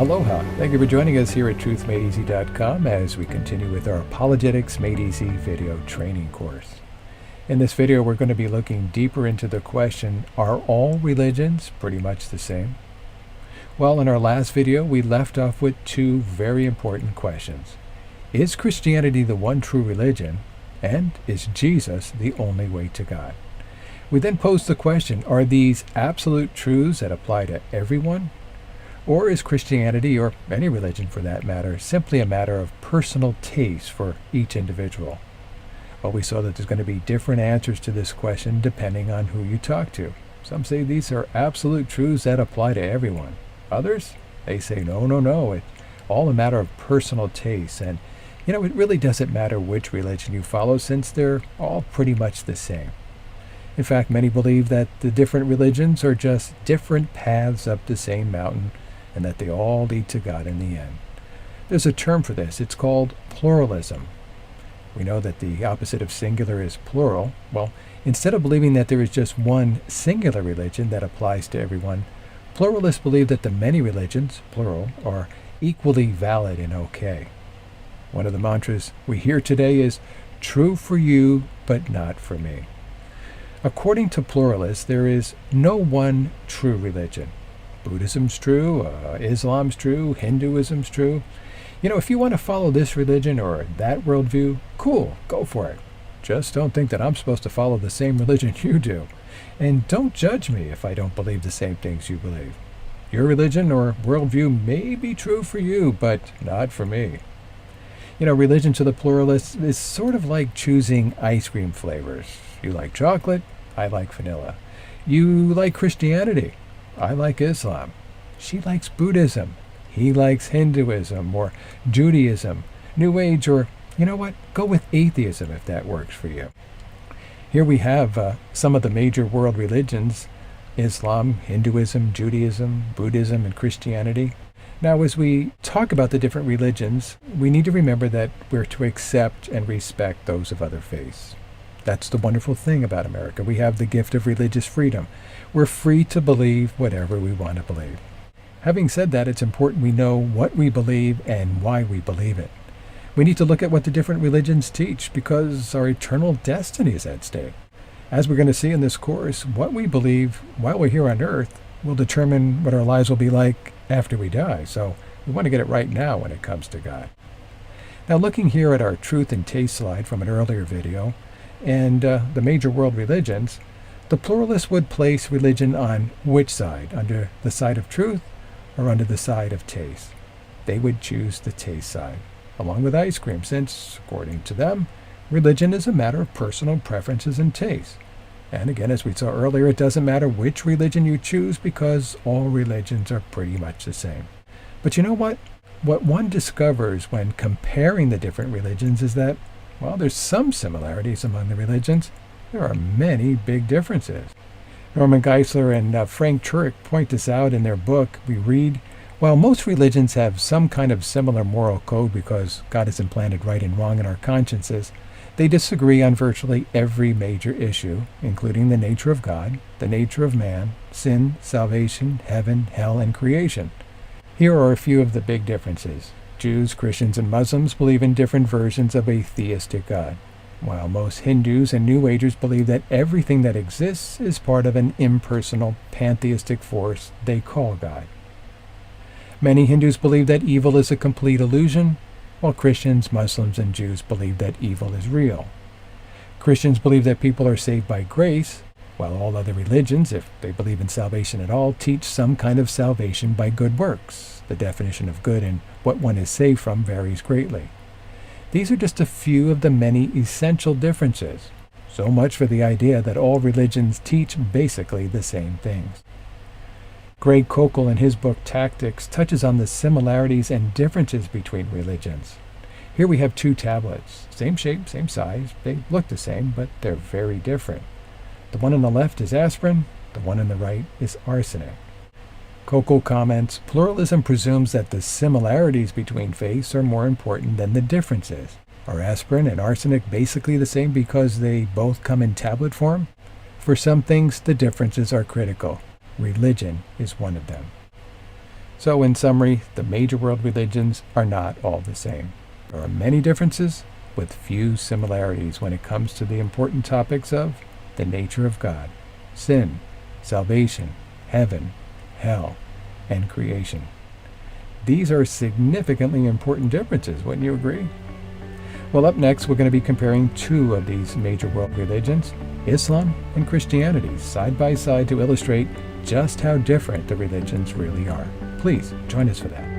Aloha. Thank you for joining us here at TruthMadeEasy.com as we continue with our Apologetics Made Easy video training course. In this video, we're going to be looking deeper into the question, are all religions pretty much the same? Well, in our last video, we left off with two very important questions. Is Christianity the one true religion? And is Jesus the only way to God? We then posed the question, are these absolute truths that apply to everyone? Or is Christianity, or any religion for that matter, simply a matter of personal taste for each individual? Well, we saw that there's going to be different answers to this question depending on who you talk to. Some say these are absolute truths that apply to everyone. Others, they say no, it's all a matter of personal taste. And, it really doesn't matter which religion you follow since they're all pretty much the same. In fact, many believe that the different religions are just different paths up the same mountain and that they all lead to God in the end. There's a term for this. It's called pluralism. We know that the opposite of singular is plural. Well, instead of believing that there is just one singular religion that applies to everyone, pluralists believe that the many religions, plural, are equally valid and okay. One of the mantras we hear today is, true for you, but not for me. According to pluralists, there is no one true religion. Buddhism's true, Islam's true, Hinduism's true. If you want to follow this religion or that worldview, cool, go for it. Just don't think that I'm supposed to follow the same religion you do. And don't judge me if I don't believe the same things you believe. Your religion or worldview may be true for you, but not for me. Religion to the pluralists is sort of like choosing ice cream flavors. You like chocolate, I like vanilla. You like Christianity, I like Islam. She likes Buddhism, he likes Hinduism or Judaism, New Age, or go with atheism if that works for you. Here we have some of the major world religions: Islam, Hinduism, Judaism, Buddhism, and Christianity. Now, as we talk about the different religions, we need to remember that we're to accept and respect those of other faiths. That's the wonderful thing about America. We have the gift of religious freedom. We're free to believe whatever we want to believe. Having said that, it's important we know what we believe and why we believe it. We need to look at what the different religions teach because our eternal destiny is at stake. As we're going to see in this course, what we believe while we're here on earth will determine what our lives will be like after we die. So we want to get it right now when it comes to God. Now, looking here at our truth and taste slide from an earlier video and the major world religions, the pluralists would place religion on which side? Under the side of truth or under the side of taste? They would choose the taste side, along with ice cream, since, according to them, religion is a matter of personal preferences and taste. And again, as we saw earlier, it doesn't matter which religion you choose because all religions are pretty much the same. But you know what? What one discovers when comparing the different religions is that, while there's some similarities among the religions, there are many big differences. Norman Geisler and Frank Turek point this out in their book. We read, while most religions have some kind of similar moral code because God has implanted right and wrong in our consciences, they disagree on virtually every major issue, including the nature of God, the nature of man, sin, salvation, heaven, hell, and creation. Here are a few of the big differences. Jews, Christians, and Muslims believe in different versions of a theistic God, while most Hindus and New Agers believe that everything that exists is part of an impersonal, pantheistic force they call God. Many Hindus believe that evil is a complete illusion, while Christians, Muslims, and Jews believe that evil is real. Christians believe that people are saved by grace, while all other religions, if they believe in salvation at all, teach some kind of salvation by good works. The definition of good and what one is saved from varies greatly. These are just a few of the many essential differences. So much for the idea that all religions teach basically the same things. Greg Koukl, in his book Tactics, touches on the similarities and differences between religions. Here we have two tablets, same shape, same size. They look the same, but they're very different. The one on the left is aspirin, the one on the right is arsenic. Koukl comments, pluralism presumes that the similarities between faiths are more important than the differences. Are aspirin and arsenic basically the same because they both come in tablet form? For some things, the differences are critical. Religion is one of them. So in summary, the major world religions are not all the same. There are many differences with few similarities when it comes to the important topics of the nature of God, sin, salvation, heaven, hell, and creation. These are significantly important differences, wouldn't you agree? Well, up next, we're going to be comparing two of these major world religions, Islam and Christianity, side by side to illustrate just how different the religions really are. Please join us for that.